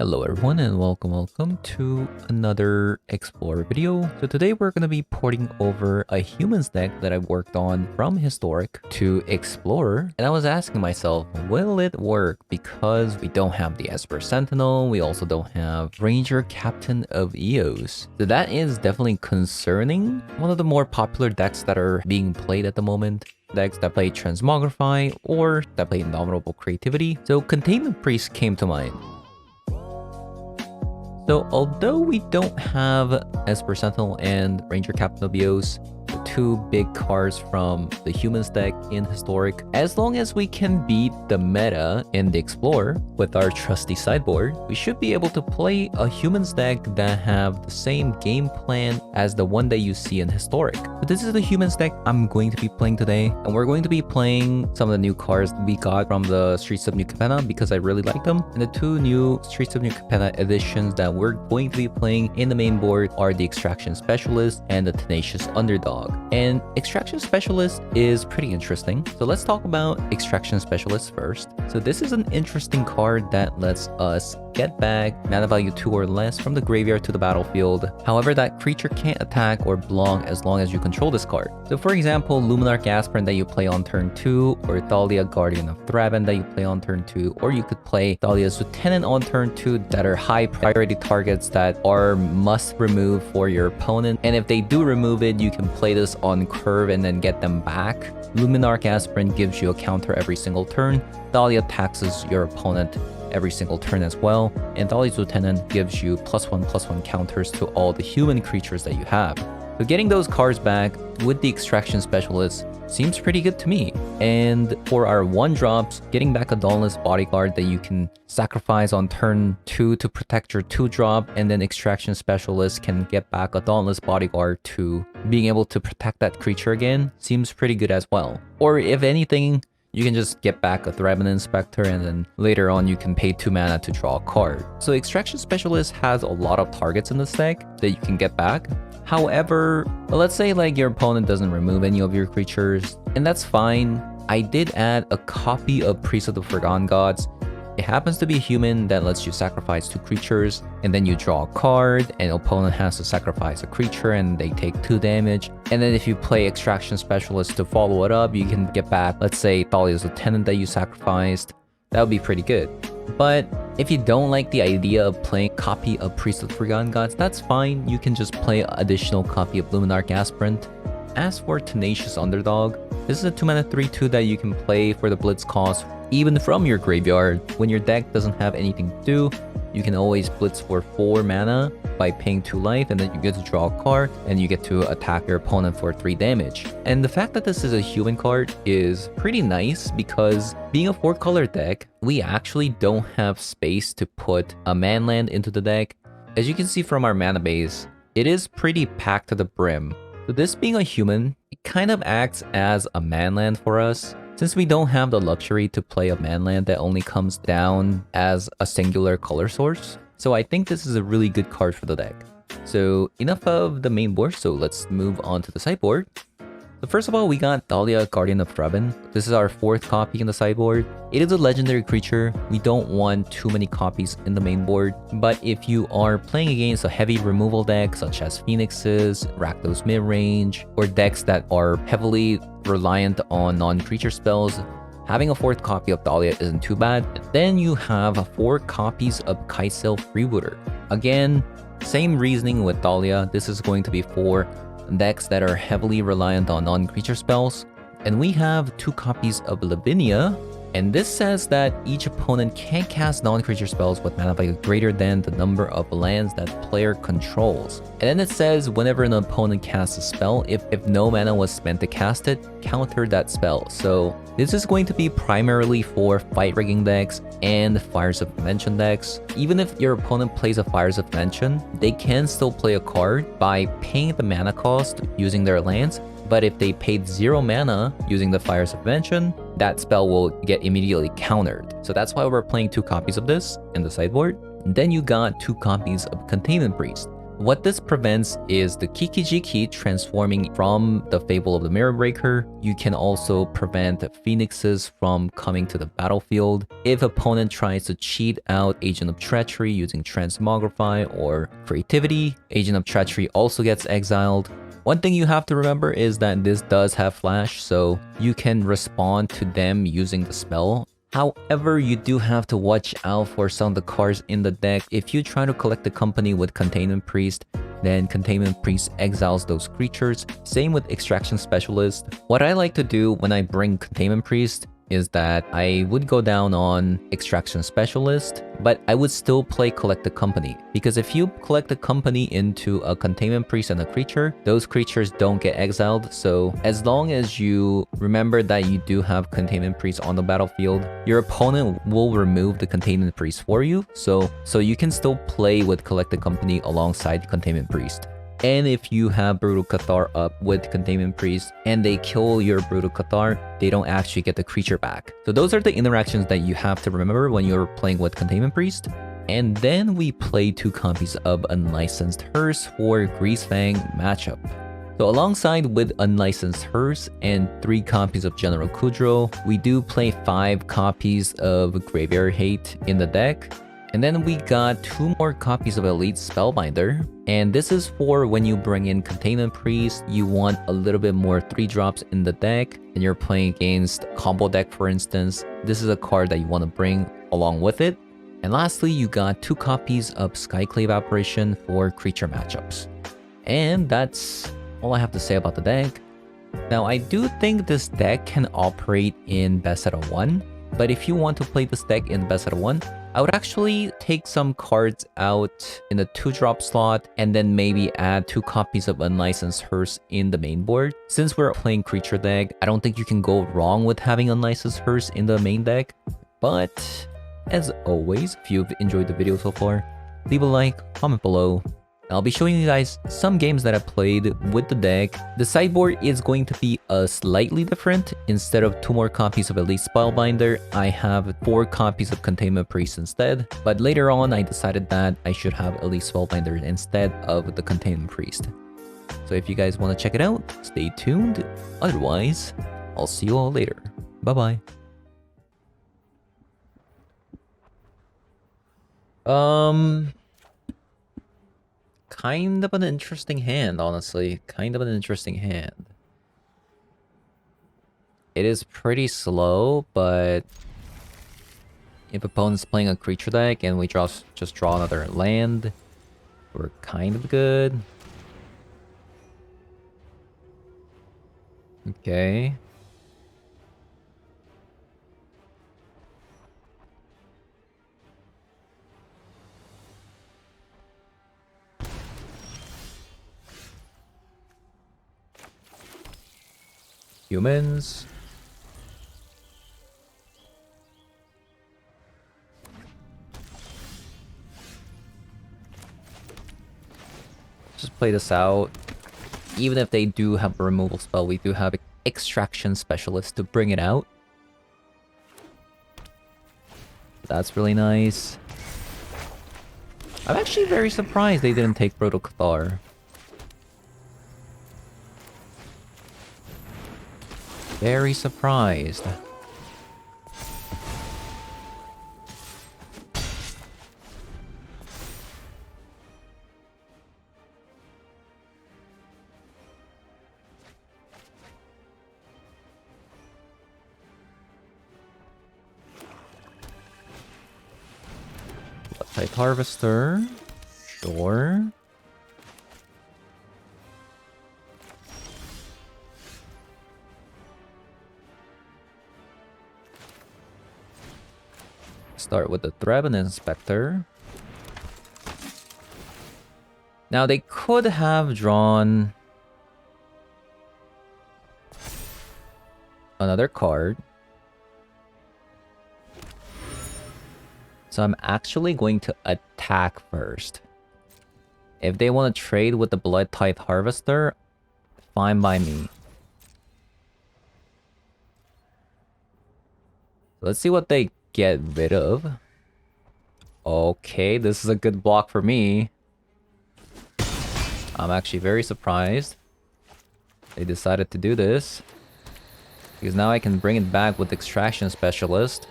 Hello everyone and welcome to another Explorer video. So today we're going to be porting over a Humans deck that I worked on from Historic to Explorer. And I was asking myself, will it work? Because we don't have the Esper Sentinel, we also don't have Ranger Captain of Eos. So that is definitely concerning. One of the more popular decks that are being played at the moment. Decks that play Transmogrify or that play Indomitable Creativity. So Containment Priest came to mind. So although we don't have Esper Sentinel and Ranger Captain of Eos, the two big cards from the Humans deck in Historic, as long as we can beat the meta in the Explorer with our trusty sideboard, we should be able to play a Humans deck that have the same game plan as the one that you see in Historic. But this is the Humans deck I'm going to be playing today, and we're going to be playing some of the new cards we got from the Streets of New Capenna because I really like them, and the two new Streets of New Capenna editions that we're going to be playing in the main board are the Extraction Specialist and the Tenacious Underdog. And Extraction Specialist is pretty interesting. So let's talk about Extraction Specialist first. So this is an interesting card that lets us get back mana value 2 or less from the graveyard to the battlefield. However, that creature can't attack or block as long as you control this card. So for example, Luminarch Aspirant that you play on turn 2, or Thalia Guardian of Thraben that you play on turn 2, or you could play Thalia's Lieutenant on turn 2 that are high priority targets that are must remove for your opponent. And if they do remove it, you can play this on curve and then get them back. Luminarch Aspirant gives you a counter every single turn. Thalia taxes your opponent every single turn as well, and Thalia's Lieutenant gives you +1/+1 counters to all the human creatures that you have. So getting those cards back with the Extraction Specialist seems pretty good to me. And for our 1-drops, getting back a Dauntless Bodyguard that you can sacrifice on turn 2 to protect your 2-drop, and then Extraction Specialist can get back a Dauntless Bodyguard to being able to protect that creature again, seems pretty good as well. Or if anything, you can just get back a Thraben Inspector, and then later on you can pay 2 mana to draw a card. So Extraction Specialist has a lot of targets in this deck that you can get back. However, let's say like your opponent doesn't remove any of your creatures, and that's fine. I did add a copy of Priest of the Forgotten Gods. It happens to be a human that lets you sacrifice 2 creatures, and then you draw a card, and opponent has to sacrifice a creature, and they take 2 damage. And then if you play Extraction Specialist to follow it up, you can get back, let's say, Thalia's Lieutenant that you sacrificed. That would be pretty good. But if you don't like the idea of playing copy of Priest of the Forgotten Gods, that's fine. You can just play an additional copy of Luminarch Aspirant. As for Tenacious Underdog, this is a 2-mana 3/2 that you can play for the Blitz cost even from your graveyard. When your deck doesn't have anything to do, you can always Blitz for 4 mana by paying 2 life, and then you get to draw a card and you get to attack your opponent for 3 damage. And the fact that this is a human card is pretty nice because being a 4-color deck, we actually don't have space to put a manland into the deck. As you can see from our mana base, it is pretty packed to the brim. So this being a human, it kind of acts as a manland for us, since we don't have the luxury to play a manland that only comes down as a singular color source. So I think this is a really good card for the deck. So enough of the main board, so let's move on to the sideboard. So first of all, we got Thalia Guardian of Thraben. This is our 4th copy in the sideboard. It is a legendary creature. We don't want too many copies in the main board, but if you are playing against a heavy removal deck such as Phoenixes, Rakdos Midrange, or decks that are heavily reliant on non-creature spells, having a 4th copy of Thalia isn't too bad. Then you have 4 copies of Kitesail Freebooter. Again, same reasoning with Thalia. This is going to be for decks that are heavily reliant on non-creature spells. And we have 2 copies of Lavinia, and this says that each opponent can cast non-creature spells with mana value greater than the number of lands that player controls. And then it says whenever an opponent casts a spell, if no mana was spent to cast it, counter that spell. So this is going to be primarily for Fight Rigging decks and Fires of Dimension decks. Even if your opponent plays a Fires of Dimension, they can still play a card by paying the mana cost using their lands. But if they paid 0 mana using the Fires of Dimension, that spell will get immediately countered. So that's why we're playing 2 copies of this in the sideboard. And then you got 2 copies of Containment Priest. What this prevents is the Kiki-Jiki transforming from the Fable of the Mirror Breaker. You can also prevent Phoenixes from coming to the battlefield. If opponent tries to cheat out Agent of Treachery using Transmogrify or Creativity, Agent of Treachery also gets exiled. One thing you have to remember is that this does have flash, so you can respond to them using the spell. However, you do have to watch out for some of the cards in the deck. If you try to collect the company with Containment Priest, then Containment Priest exiles those creatures. Same with Extraction Specialist. What I like to do when I bring Containment Priest is that I would go down on Extraction Specialist, but I would still play Collect the Company. Because if you collect the company into a Containment Priest and a creature, those creatures don't get exiled. So as long as you remember that you do have Containment Priest on the battlefield, your opponent will remove the Containment Priest for you. So you can still play with Collect the Company alongside Containment Priest. And if you have Brutal Cathar up with Containment Priest and they kill your Brutal Cathar, they don't actually get the creature back. So those are the interactions that you have to remember when you're playing with Containment Priest. And then we play 2 copies of Unlicensed Hearse for Greasefang matchup. So alongside with Unlicensed Hearse and 3 copies of General Kudrow, we do play 5 copies of Graveyard Hate in the deck. And then we got 2 more copies of Elite Spellbinder. And this is for when you bring in Containment Priest, you want a little bit more 3-drops in the deck, and you're playing against combo deck, for instance. This is a card that you want to bring along with it. And lastly, you got 2 copies of Skyclave Apparition for creature matchups. And that's all I have to say about the deck. Now, I do think this deck can operate in best out of 1, but if you want to play this deck in best out of 1, I would actually take some cards out in the 2-drop slot and then maybe add 2 copies of Unlicensed Hearse in the main board. Since we're playing creature deck, I don't think you can go wrong with having Unlicensed Hearse in the main deck. But as always, if you've enjoyed the video so far, leave a like, comment below. I'll be showing you guys some games that I played with the deck. The sideboard is going to be slightly different. Instead of 2 more copies of Elite Spellbinder, I have 4 copies of Containment Priest instead. But later on, I decided that I should have Elite Spellbinder instead of the Containment Priest. So if you guys want to check it out, stay tuned. Otherwise, I'll see you all later. Bye-bye. Kind of an interesting hand, honestly. Kind of an interesting hand. It is pretty slow, but if opponent's playing a creature deck and we just draw another land, we're kind of good. Okay. Humans. Just play this out. Even if they do have a removal spell, we do have Extraction Specialist to bring it out. That's really nice. I'm actually very surprised they didn't take Brutal Cathar. Very surprised. Blood-type Harvester. Sure. Start with the Threaten Inspector. Now they could have drawn another card. So I'm actually going to attack first. If they want to trade with the Blood-type Harvester, fine by me. Let's see what they get rid of. Okay, this is a good block for me. I'm actually very surprised they decided to do this. Because now I can bring it back with Extraction Specialist.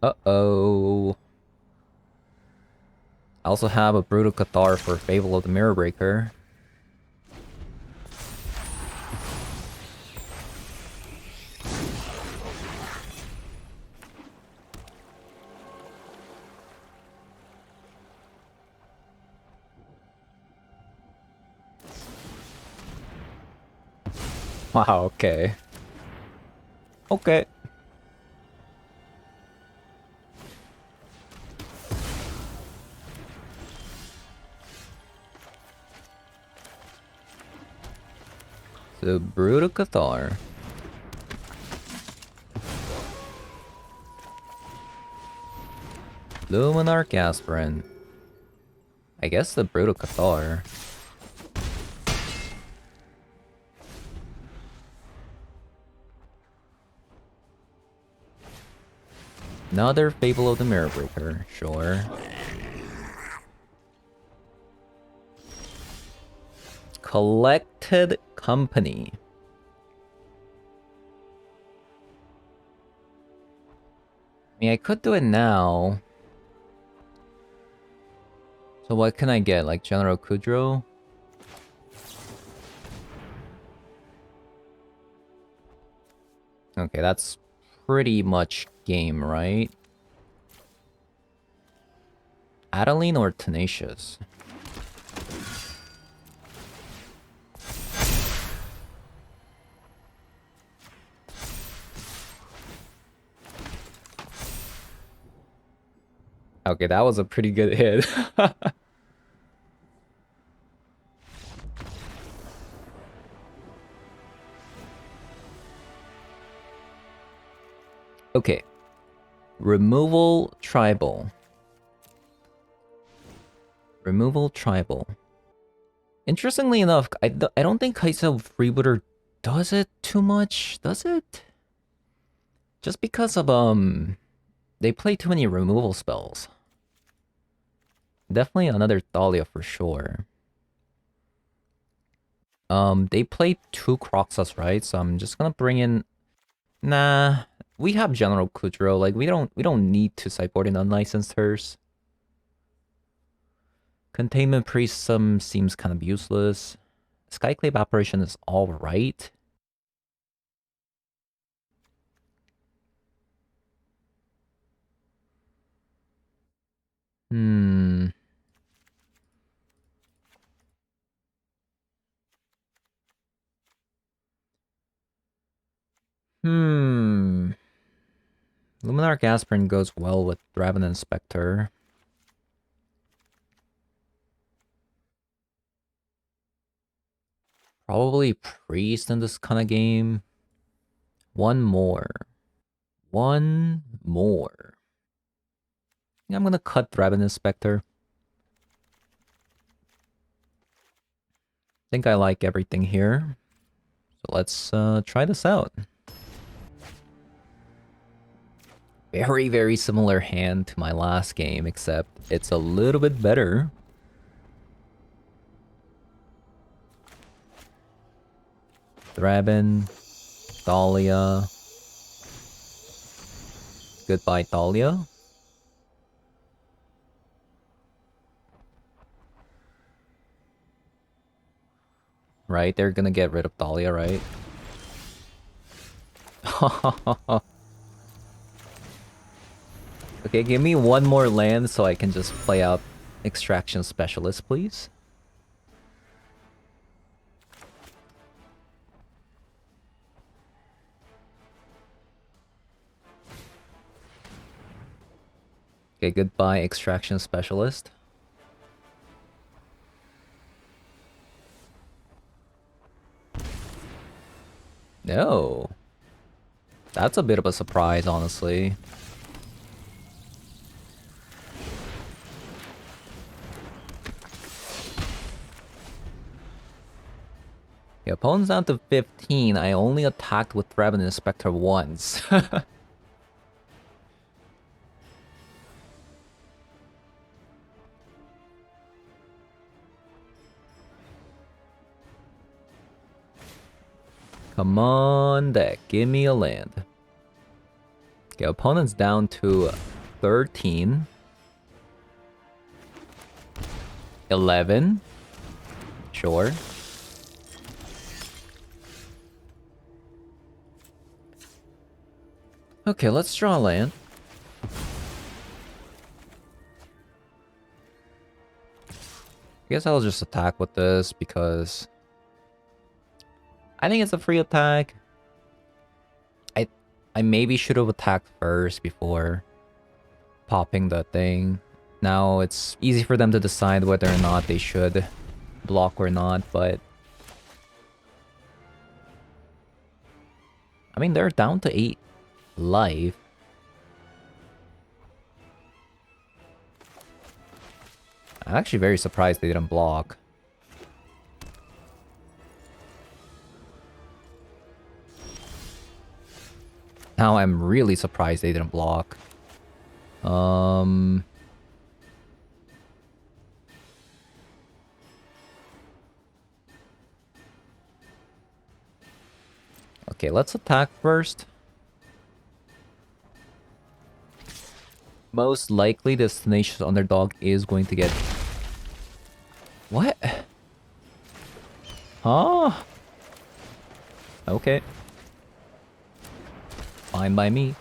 Uh-oh. I also have a Brutal Cathar for Fable of the Mirror Breaker. Wow, okay. Okay. So, Brutal Cathar. Luminarch Aspirin. I guess the Brutal Cathar. Another Fable of the Mirror Breaker, sure. Collected Company. I mean, I could do it now. So what can I get? Like General Kudrow? Okay, that's pretty much game, right? Adeline or Tenacious? Okay, that was a pretty good hit. Okay. Removal Tribal. Removal Tribal. Interestingly enough, I don't think Kai'Sa Freebooter does it too much, does it? Just because of, they play too many removal spells. Definitely another Thalia for sure. They play 2 Croxus, right? So I'm just gonna bring in... Nah, we have General Kudrow. Like, we don't need to sideboard an unlicensed Hearse. Containment Priest seems kind of useless. Skyclave Apparition is alright. Hmm. Hmm. Luminarch Aspirin goes well with Revenant Spectre. Probably Priest in this kind of game. One more. One more. I'm gonna cut Revenant Spectre. I think I like everything here. So let's try this out. Very, very similar hand to my last game, except it's a little bit better. Thraben, Thalia. Goodbye, Thalia. Right, they're gonna get rid of Thalia, right? Okay, give me one more land so I can just play out Extraction Specialist, please. Okay, goodbye, Extraction Specialist. No. That's a bit of a surprise, honestly. The opponent's down to 15. I only attacked with Revenant Spectre once. Come on, deck. Give me a land. Okay, opponent's down to 13. 11. Sure. Okay, let's draw a land. I guess I'll just attack with this because I think it's a free attack. I maybe should have attacked first before popping the thing. Now it's easy for them to decide whether or not they should block or not, but I mean, they're down to 8 life. I'm actually very surprised they didn't block. Now I'm really surprised they didn't block. Okay, let's attack first. Most likely this Tenacious Underdog is going to get... What? Huh? Okay. Fine by me.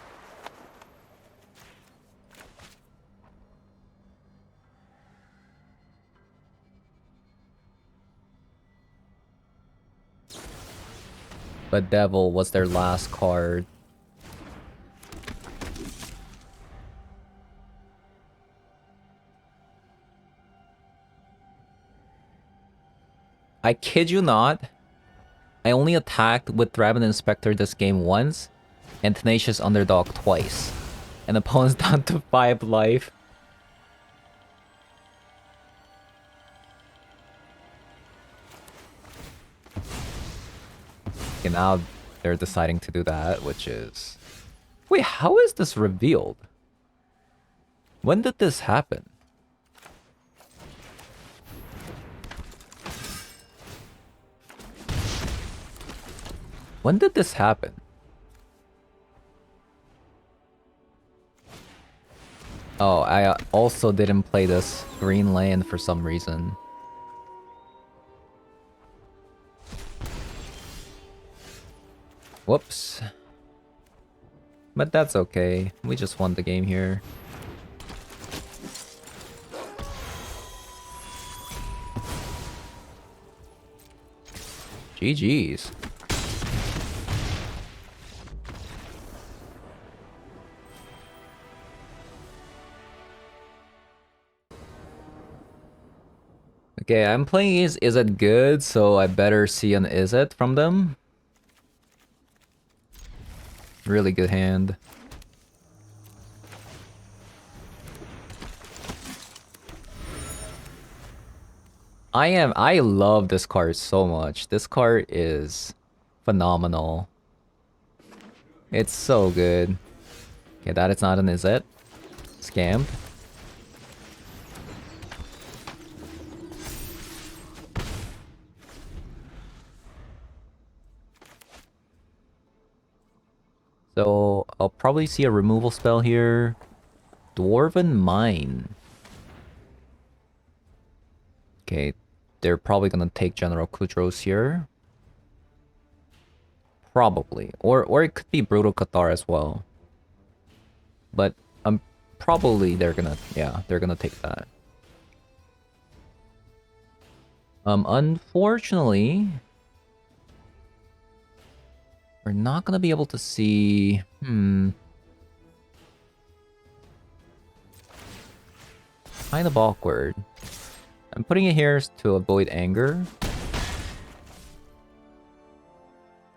But Devil was their last card. I kid you not. I only attacked with Draven Inspector this game once, and Tenacious Underdog twice. And opponent's down to 5 life. Okay, now they're deciding to do that, which is... Wait, how is this revealed? When did this happen? When did this happen? Oh, I also didn't play this green land for some reason. Whoops. But that's okay. We just won the game here. GG's. Okay, I'm playing Is It Good, so I better see an Is It from them. Really good hand. I love this card so much. This card is phenomenal. It's so good. Okay, that is not an Is It. Scammed. So, I'll probably see a removal spell here. Dwarven Mine. Okay, they're probably gonna take General Kudros here. Probably. Or it could be Brutal Cathar as well. But probably they're gonna take that. Unfortunately, we're not gonna be able to see... Kind of awkward. I'm putting it here to avoid anger.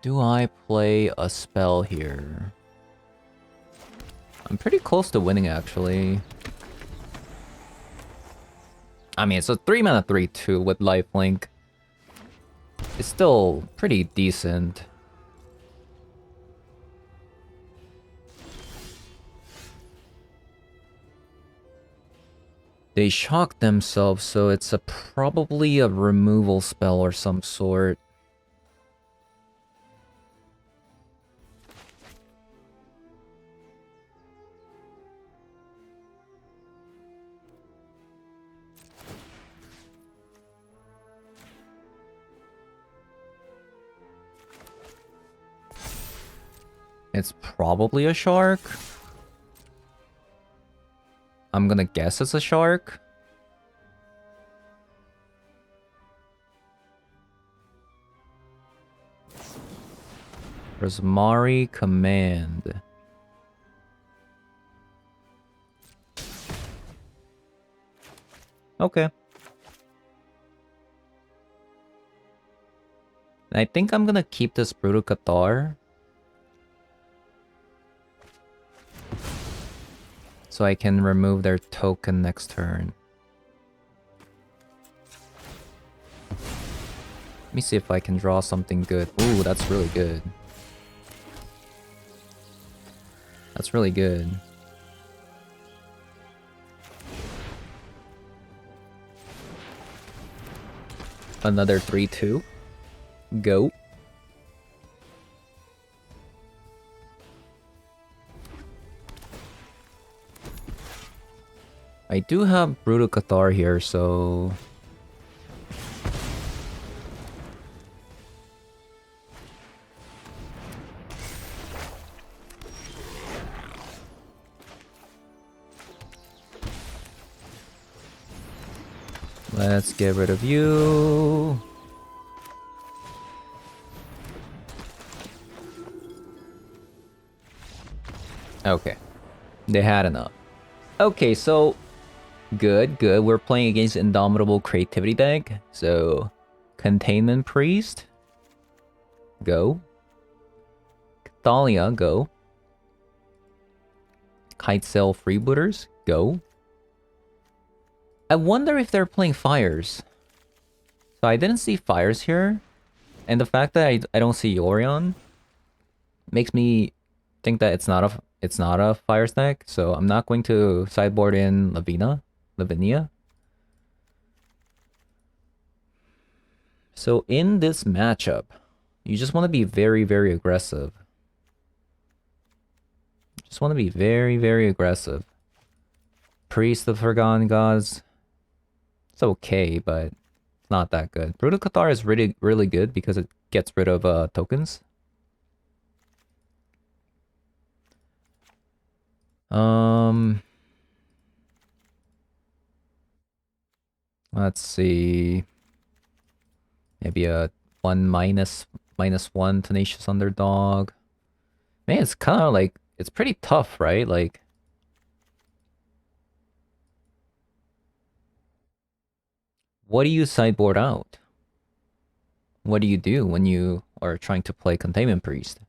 Do I play a spell here? I'm pretty close to winning, actually. I mean, it's a 3-mana 3/2 with lifelink. It's still pretty decent. They shocked themselves, so it's probably a removal spell or some sort. It's probably a shark. I'm gonna guess it's a shark. Rosmari Command. Okay. I think I'm gonna keep this Brutal Cathar. So I can remove their token next turn. Let me see if I can draw something good. Ooh, that's really good. That's really good. Another 3-2. Go. I do have Brutal Cathar here, so... Let's get rid of you. Okay. They had enough. Okay, so... Good, good. We're playing against Indomitable Creativity deck. So... Containment Priest. Go. Thalia, go. Kite Sail Freebooters, go. I wonder if they're playing fires. So I didn't see fires here. And the fact that I don't see Yorion makes me think that it's not a fire stack. So I'm not going to sideboard in Lavinia. So in this matchup, you just want to be very, very aggressive. Just want to be very, very aggressive. Priest of Forgotten Gods. It's okay, but it's not that good. Brutal Cathar is really, really good because it gets rid of tokens. Let's see. Maybe a -1 Tenacious Underdog. Man, it's kind of like, it's pretty tough, right? Like, what do you sideboard out? What do you do when you are trying to play Containment Priest?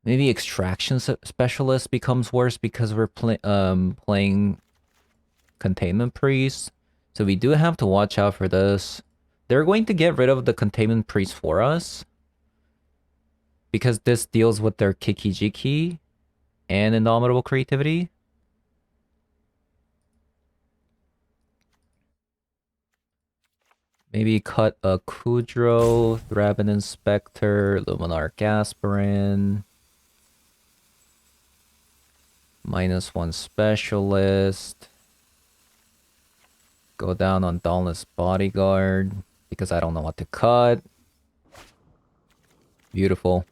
Maybe Extraction Specialist becomes worse because we're playing Containment Priest. So we do have to watch out for this. They're going to get rid of the Containment Priest for us. Because this deals with their Kiki-Jiki and Indomitable Creativity. Maybe cut a Kudro, Thraben Inspector, Luminar Gasparin. -1 Specialist. Go down on Dauntless Bodyguard because I don't know what to cut. Beautiful.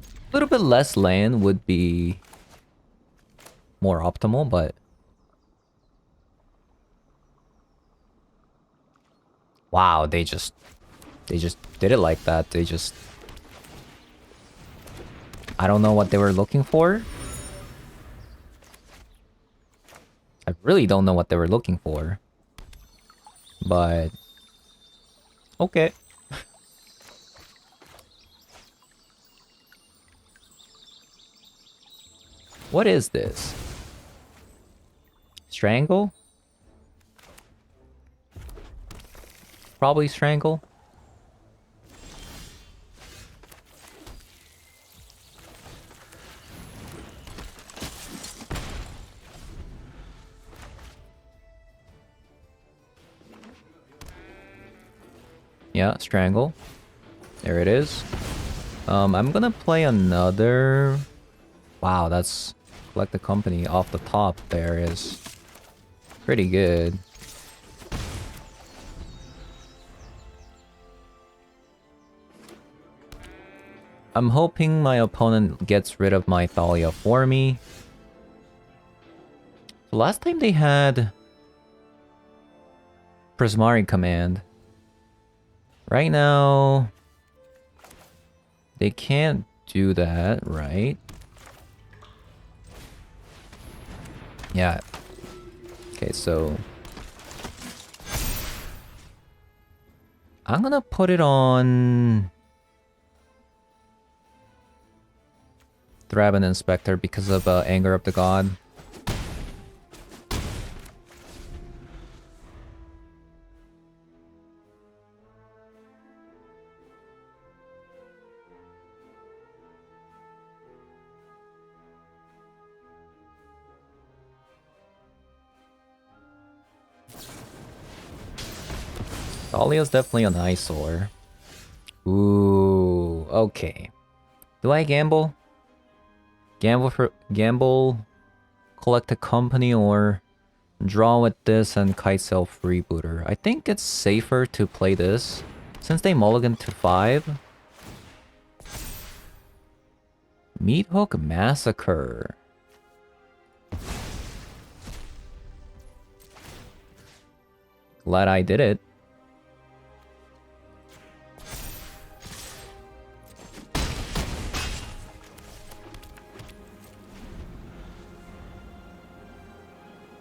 A little bit less land would be more optimal, but... Wow, they just did it like that. They just... I don't know what they were looking for. I really don't know what they were looking for. But... Okay. What is this? Strangle? Probably Strangle. Yeah, Strangle. There it is. I'm gonna play another... Wow, that's... Collect the Company off the top there is... pretty good. I'm hoping my opponent gets rid of my Thalia for me. So last time they had Prismari Command. Right now, they can't do that, right? Yeah. Okay, so I'm gonna put it on Thraben Inspector because of Anger of the God. Thalia's definitely an eyesore. Ooh, okay. Do I gamble? Gamble, collect a company, or draw with this and kite sail freebooter? I think it's safer to play this since they mulligan to 5. Meat Hook Massacre. Glad I did it.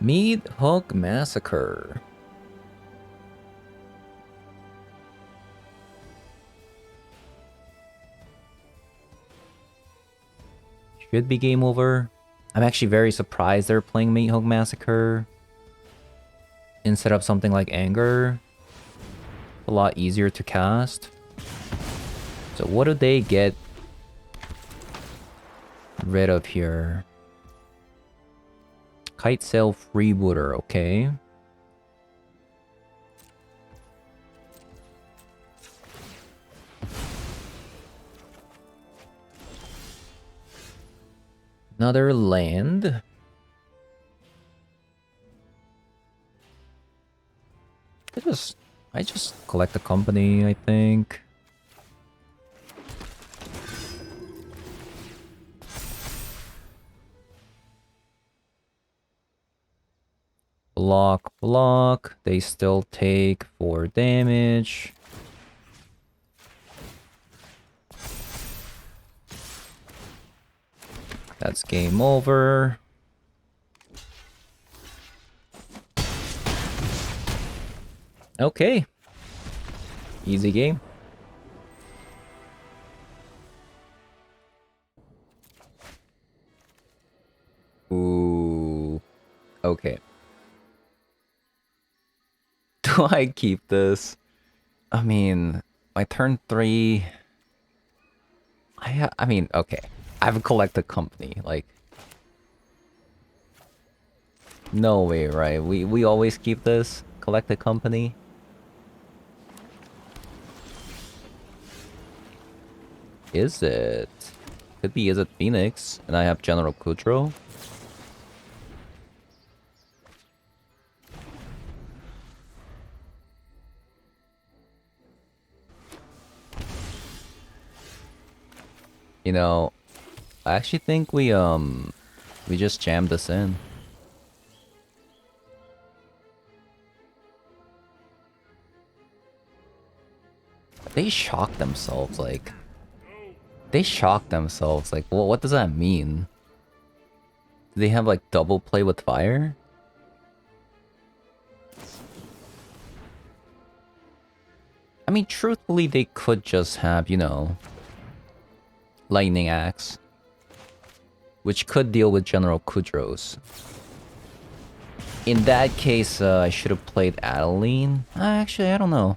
Meat Hook Massacre. Should be game over. I'm actually very surprised they're playing Meat Hook Massacre instead of something like Anger. A lot easier to cast. So what do they get rid of here? Kite Sail Freebooter, okay. Another land. I just collect a company, I think. Block. They still take 4 damage. That's game over. Okay. Easy game. Ooh. Okay. Do I keep this? I mean, my turn 3... I mean, okay. I have a collected company, like... No way, right? We always keep this? Collected company? Is it? Could be, is it Phoenix? And I have General Kudrow? You know, I actually think we just jammed this in. They shocked themselves, like... They shocked themselves, like, well, what does that mean? Do they have, like, double play with fire? I mean, truthfully, they could just have, you know... Lightning Axe. Which could deal with General Kudrow's. In that case, I should have played Adeline. Actually, I don't know.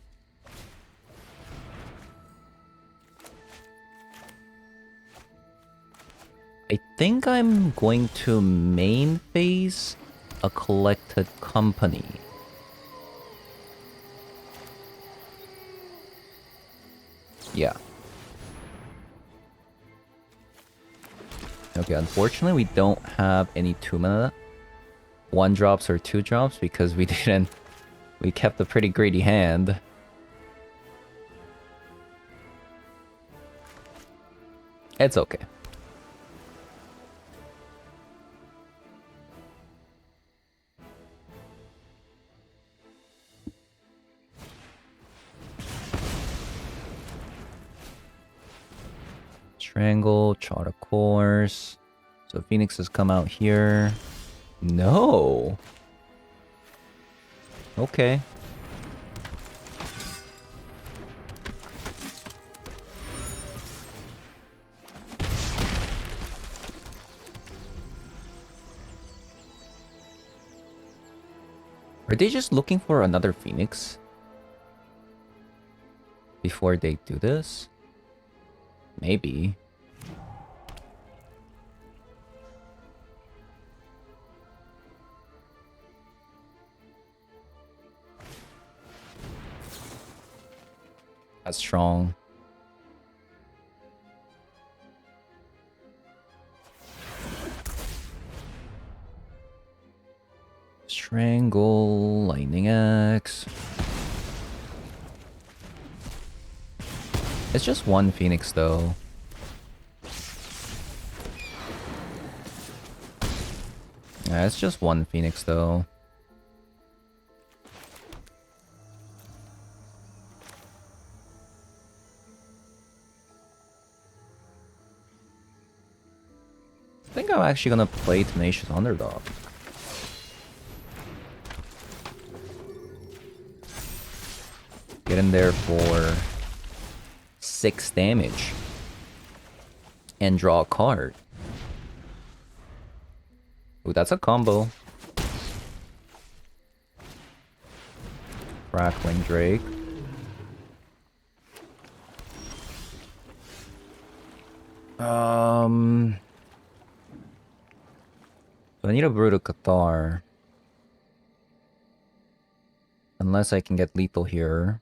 I think I'm going to main phase a collected company. Yeah. Okay, unfortunately we don't have any 2-mana 1-drops or 2-drops because we didn't... We kept a pretty greedy hand. It's okay. Strangle, chart a course. So Phoenix has come out here. No. Okay. Are they just looking for another Phoenix before they do this? Maybe. That's strong. Strangle, Lightning Axe. It's just one Phoenix though. Yeah, it's just one Phoenix though. I think I'm actually gonna play Tenacious Underdog. Get in there for 6 damage. And draw a card. Ooh, that's a combo. Crackling Drake. So I need a Brutal Cathar. Unless I can get lethal here.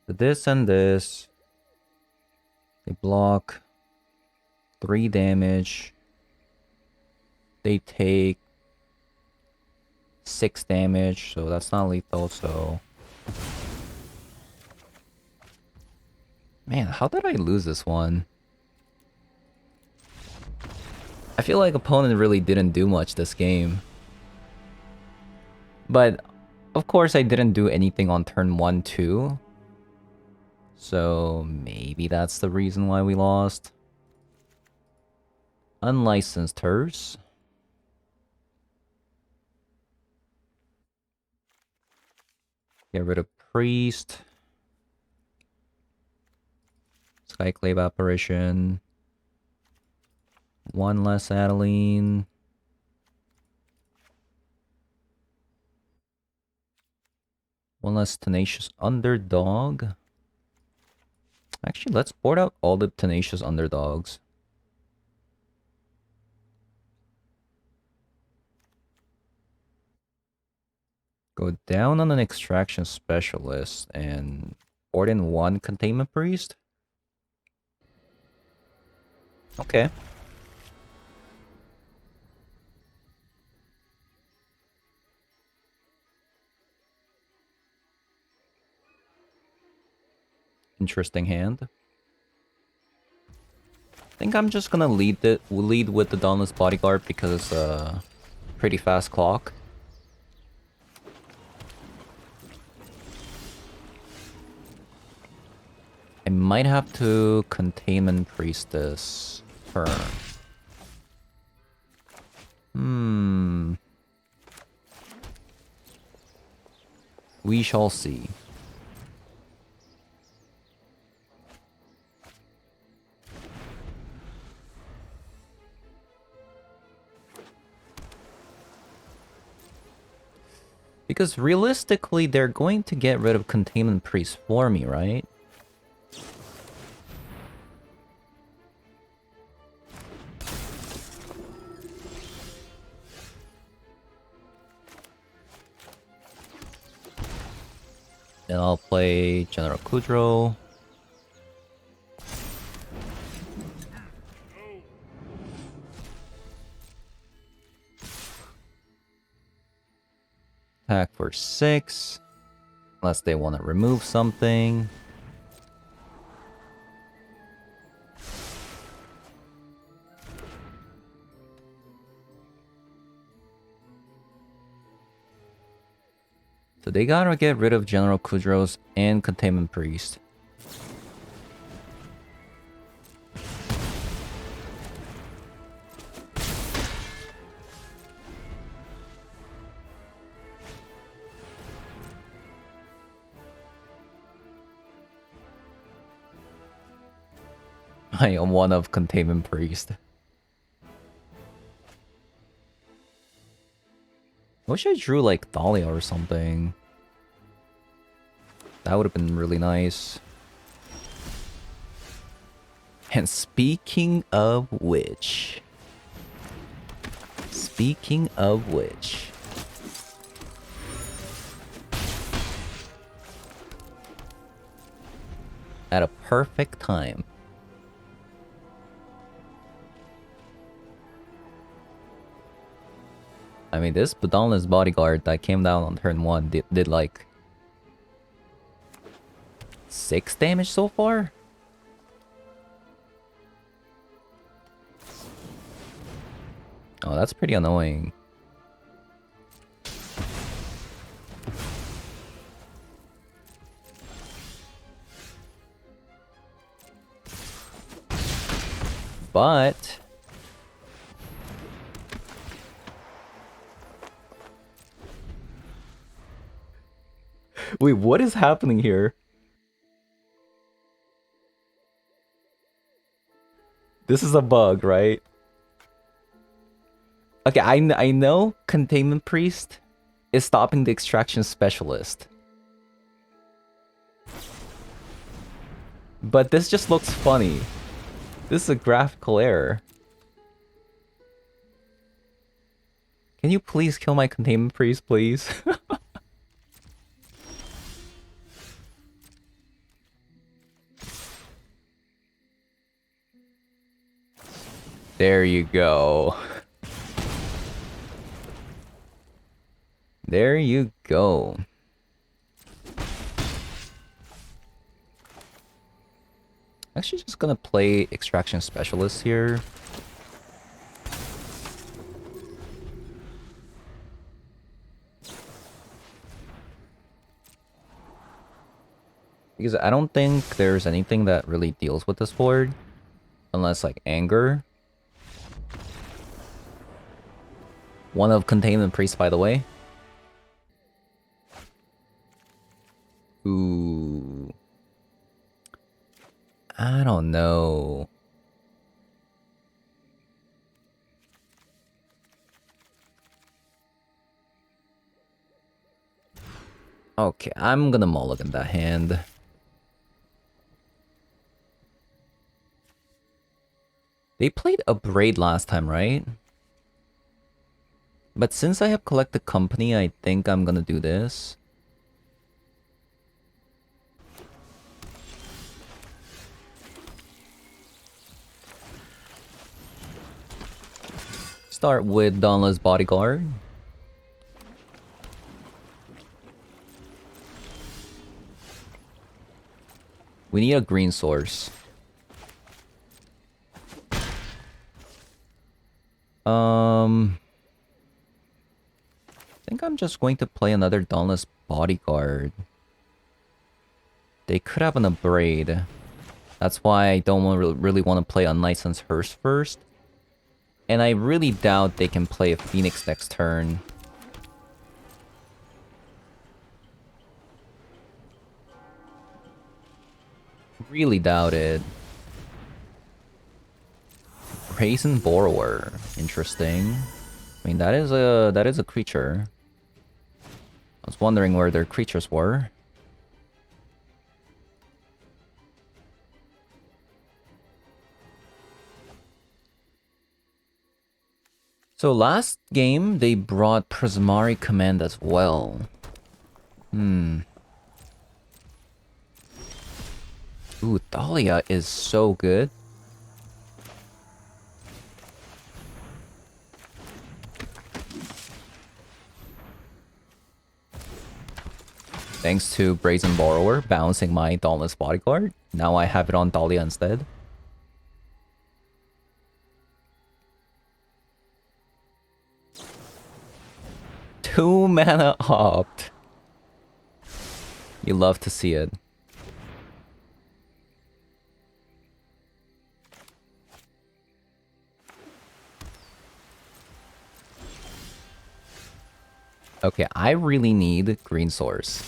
So this and this. They block 3 damage. They take 6 damage, so that's not lethal, so... Man, how did I lose this one? I feel like opponent really didn't do much this game. But, of course, I didn't do anything on turn 1, too. So, maybe that's the reason why we lost. Unlicensed Hearse. Get rid of Priest. Skyclave Apparition. One less Adeline. One less Tenacious Underdog. Actually, let's board out all the Tenacious Underdogs. Go down on an Extraction Specialist and board in 1 Containment Priest. Okay. Interesting hand. I think I'm just gonna lead with the Dauntless Bodyguard because it's a pretty fast clock. I might have to Containment Priest this turn. We shall see. Because realistically, they're going to get rid of Containment Priest for me, right? Then I'll play General Kudrow. Attack for 6. Unless they want to remove something. they gotta get rid of General Kudros and Containment Priest. I am one of Containment Priest. I wish I drew like Dahlia or something. That would have been really nice. And speaking of which... At a perfect time. I mean, this Dauntless Bodyguard that came down on turn 1 did like 6 damage so far? Oh, that's pretty annoying. But... Wait, what is happening here? This is a bug, right? Okay, I know Containment Priest is stopping the Extraction Specialist. But this just looks funny. This is a graphical error. Can you please kill my Containment Priest, please? There you go. There you go. Actually just gonna play Extraction Specialist here. Because I don't think there's anything that really deals with this board. Unless like Anger. One of Containment Priest, by the way. Ooh. I don't know. Okay, I'm gonna mulligan that hand. They played a Braid last time, right? But since I have collected company, I think I'm gonna do this. Start with Dauntless Bodyguard. We need a green source. I think I'm just going to play another Dauntless Bodyguard. They could have an Abrade. That's why I don't really want to play a Knight Sun's Hearse first. And I really doubt they can play a Phoenix next turn. Really doubt it. Brazen Borrower. Interesting. I mean, that is a creature. I was wondering where their creatures were. So last game, they brought Prismari Command as well. Ooh, Dahlia is so good. Thanks to Brazen Borrower bouncing my Dauntless Bodyguard. Now I have it on Dahlia instead. Two mana opt. You love to see it. Okay, I really need green source.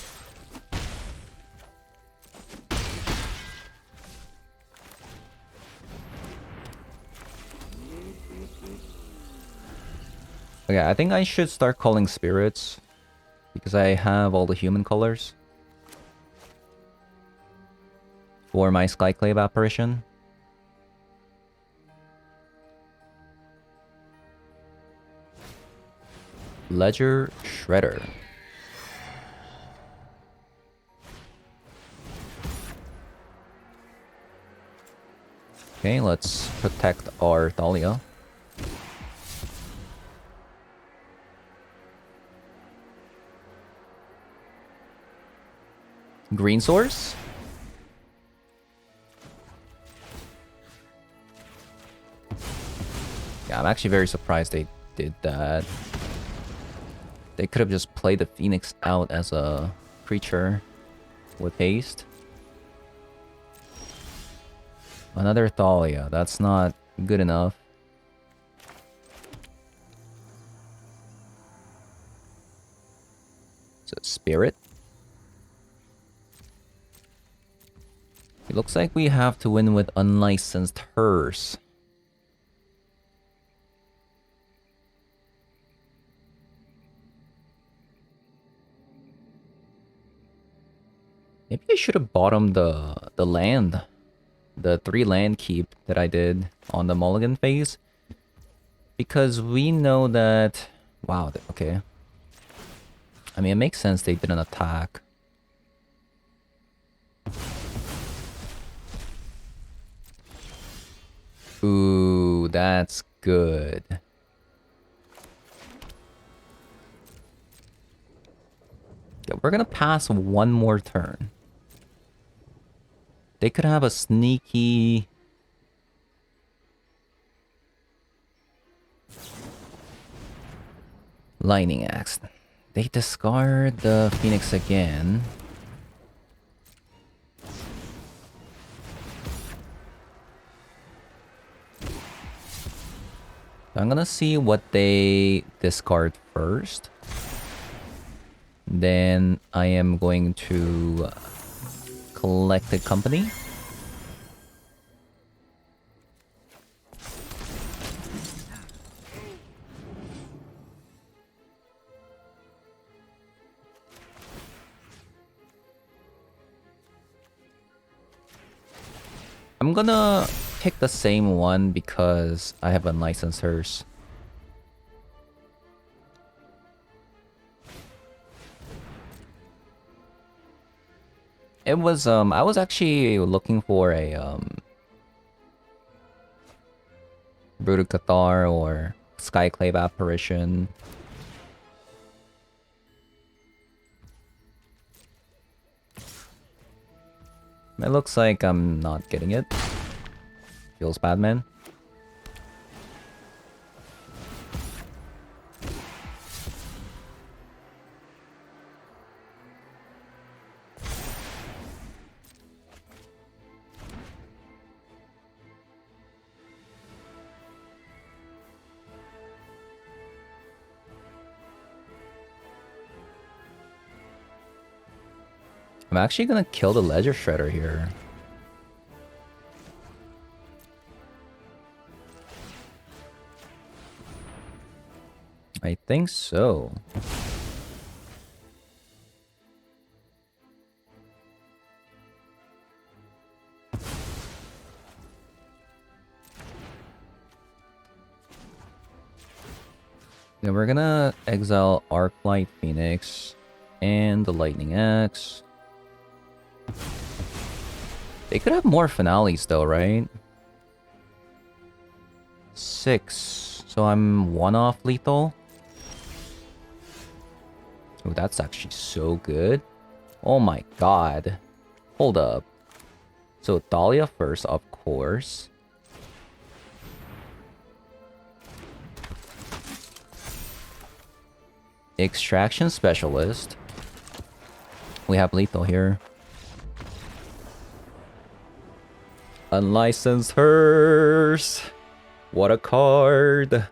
Okay, I think I should start calling spirits because I have all the human colors for my Skyclave apparition. Ledger Shredder. Okay, let's protect our Thalia. Green source? Yeah, I'm actually very surprised they did that. They could have just played the Phoenix out as a creature with haste. Another Thalia, that's not good enough. So, Spirit. It looks like we have to win with unlicensed Hearse. Maybe I should have bottomed the land. The 3 land keep that I did on the mulligan phase. Because we know that... Wow, okay. I mean, it makes sense they didn't attack. Ooh, that's good. Okay, we're gonna pass one more turn. They could have a sneaky... Lightning Axe. They discard the Phoenix again. I'm gonna see what they discard first. Then I am going to collect the company. I'm gonna pick the same one because I have unlicensed Hearse. It was I was actually looking for a Brooded Cathar or Skyclave Apparition. It looks like I'm not getting it. Feels bad, man. I'm actually gonna kill the Ledger Shredder here. I think so. Then we're gonna exile Arclight Phoenix and the Lightning Axe. They could have more finales though, right? 6. So I'm 1 off lethal. Oh, that's actually so good. Oh my god. Hold up. So Thalia first, of course. Extraction Specialist. We have lethal here. Unlicensed Hearse. What a card.